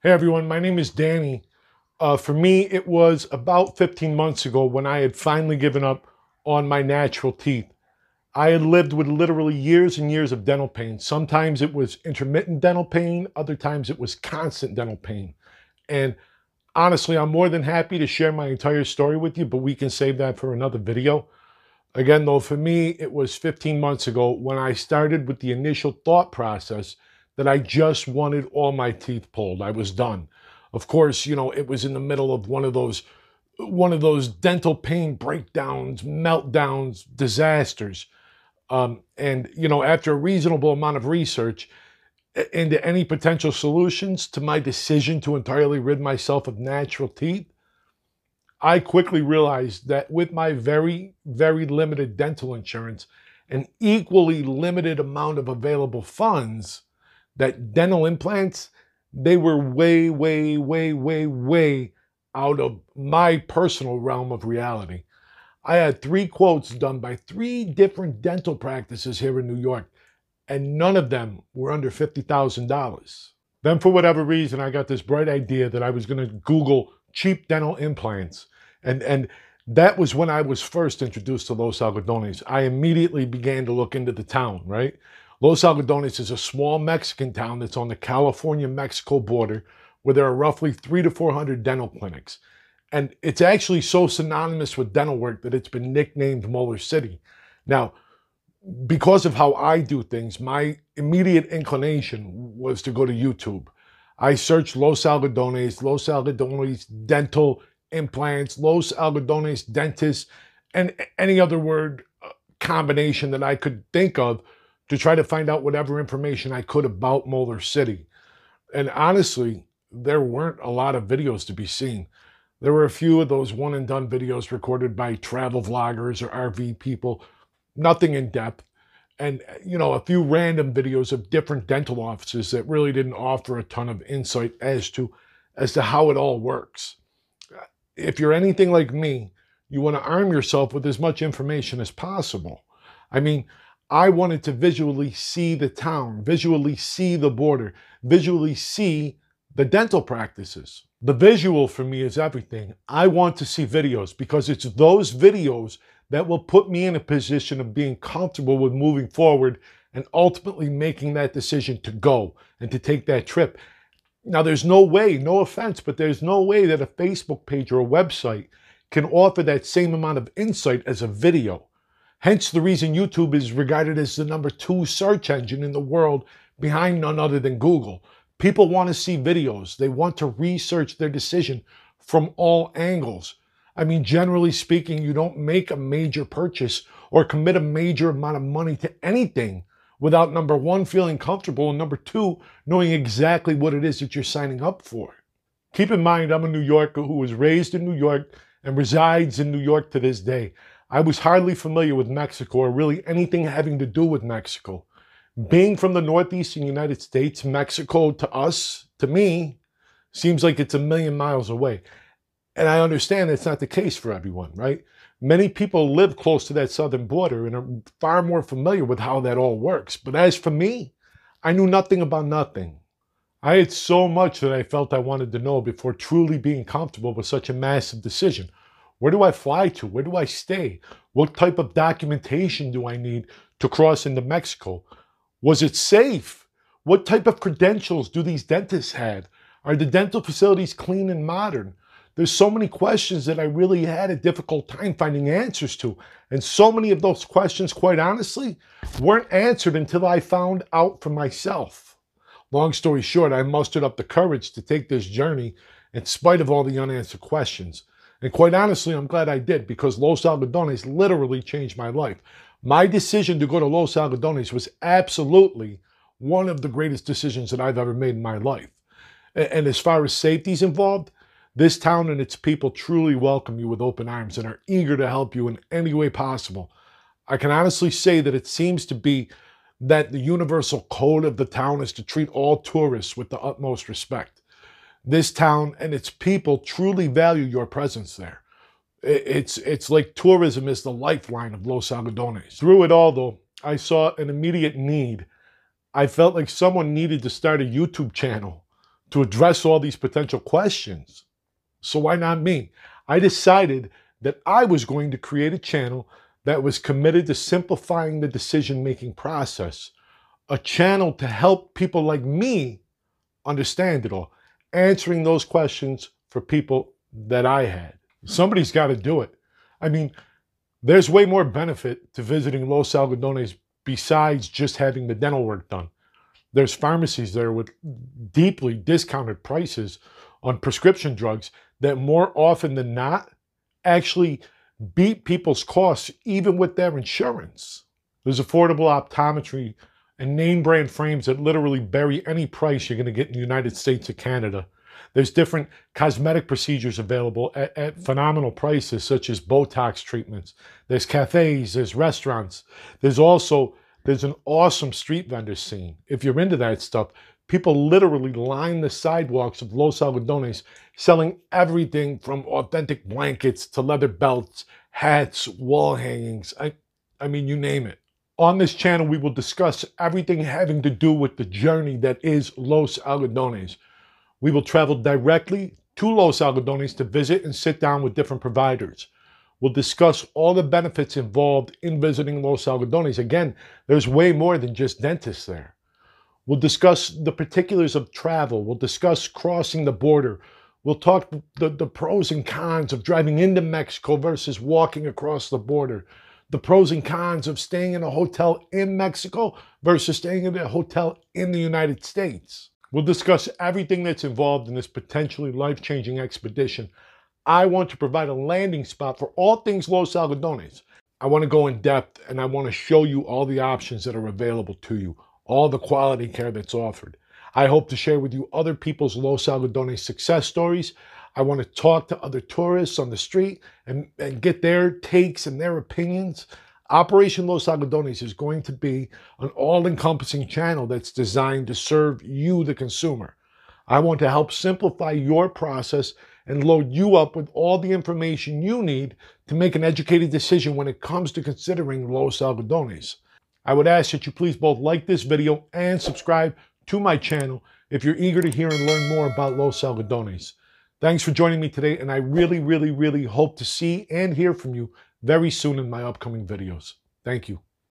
Hey everyone, my name is Danny. For me, it was about 15 months ago when I had finally given up on my natural teeth. I had lived with literally years and years of dental pain. Sometimes it was intermittent dental pain, other times it was constant dental pain. And honestly, I'm more than happy to share my entire story with you, but we can save that for another video. Again, though, for me, it was 15 months ago when I started with the initial thought process that I just wanted all my teeth pulled. I was done. Of course, it was in the middle of one of those dental pain breakdowns, meltdowns, disasters. And after a reasonable amount of research into any potential solutions to my decision to entirely rid myself of natural teeth, I quickly realized that with my very, very limited dental insurance and equally limited amount of available funds, that dental implants, they were way, way, way, way, way out of my personal realm of reality. I had 3 quotes done by 3 different dental practices here in New York, and none of them were under $50,000. Then, for whatever reason, I got this bright idea that I was going to Google cheap dental implants. And that was when I was first introduced to Los Algodones. I immediately began to look into the town, right? Los Algodones is a small Mexican town that's on the California-Mexico border where there are roughly 300 to 400 dental clinics. And it's actually so synonymous with dental work that it's been nicknamed Molar City. Now, because of how I do things, my immediate inclination was to go to YouTube. I searched Los Algodones dental implants, Los Algodones dentist, and any other word combination that I could think of to try to find out whatever information I could about Molar City. And honestly, there weren't a lot of videos to be seen. There were a few of those one and done videos recorded by travel vloggers or RV people, nothing in depth. And, a few random videos of different dental offices that really didn't offer a ton of insight as to how it all works. If you're anything like me, you want to arm yourself with as much information as possible. I mean, I wanted to visually see the town, visually see the border, visually see the dental practices. The visual for me is everything. I want to see videos because it's those videos that will put me in a position of being comfortable with moving forward and ultimately making that decision to go and to take that trip. Now, there's no way, no offense, but there's no way that a Facebook page or a website can offer that same amount of insight as a video. Hence the reason YouTube is regarded as the #2 search engine in the world behind none other than Google. People want to see videos. They want to research their decision from all angles. I mean, generally speaking, you don't make a major purchase or commit a major amount of money to anything without #1, feeling comfortable, and #2, knowing exactly what it is that you're signing up for. Keep in mind, I'm a New Yorker who was raised in New York and resides in New York to this day. I was hardly familiar with Mexico or really anything having to do with Mexico. Being from the Northeastern United States, Mexico to us, to me, seems like it's a million miles away. And I understand that's not the case for everyone, right? Many people live close to that southern border and are far more familiar with how that all works. But as for me, I knew nothing about nothing. I had so much that I felt I wanted to know before truly being comfortable with such a massive decision. Where do I fly to? Where do I stay? What type of documentation do I need to cross into Mexico? Was it safe? What type of credentials do these dentists have? Are the dental facilities clean and modern? There's so many questions that I really had a difficult time finding answers to. And so many of those questions, quite honestly, weren't answered until I found out for myself. Long story short, I mustered up the courage to take this journey in spite of all the unanswered questions. And quite honestly, I'm glad I did because Los Algodones literally changed my life. My decision to go to Los Algodones was absolutely one of the greatest decisions that I've ever made in my life. And as far as safety is involved, this town and its people truly welcome you with open arms and are eager to help you in any way possible. I can honestly say that it seems to be that the universal code of the town is to treat all tourists with the utmost respect. This town and its people truly value your presence there. It's like tourism is the lifeline of Los Algodones. Through it all, though, I saw an immediate need. I felt like someone needed to start a YouTube channel to address all these potential questions. So why not me? I decided that I was going to create a channel that was committed to simplifying the decision-making process, a channel to help people like me understand it all, answering those questions for people that I had. Somebody's got to do it. I mean, there's way more benefit to visiting Los Algodones besides just having the dental work done. There's pharmacies there with deeply discounted prices on prescription drugs that more often than not actually beat people's costs even with their insurance. There's affordable optometry and name brand frames that literally bury any price you're going to get in the United States or Canada. There's different cosmetic procedures available at phenomenal prices, such as Botox treatments. There's cafes, there's restaurants. There's an awesome street vendor scene. If you're into that stuff, people literally line the sidewalks of Los Algodones selling everything from authentic blankets to leather belts, hats, wall hangings. I mean, you name it. On this channel, we will discuss everything having to do with the journey that is Los Algodones. We will travel directly to Los Algodones to visit and sit down with different providers. We'll discuss all the benefits involved in visiting Los Algodones. Again, there's way more than just dentists there. We'll discuss the particulars of travel. We'll discuss crossing the border. We'll talk the pros and cons of driving into Mexico versus walking across the border. The pros and cons of staying in a hotel in Mexico versus staying in a hotel in the United States. We'll discuss everything that's involved in this potentially life-changing expedition. I want to provide a landing spot for all things Los Algodones. I want to go in depth and I want to show you all the options that are available to you, all the quality care that's offered. I hope to share with you other people's Los Algodones success stories. I want to talk to other tourists on the street and get their takes and their opinions. Operation Los Algodones is going to be an all-encompassing channel that's designed to serve you, the consumer. I want to help simplify your process and load you up with all the information you need to make an educated decision when it comes to considering Los Algodones. I would ask that you please both like this video and subscribe to my channel if you're eager to hear and learn more about Los Algodones. Thanks for joining me today, and I really hope to see and hear from you very soon in my upcoming videos. Thank you.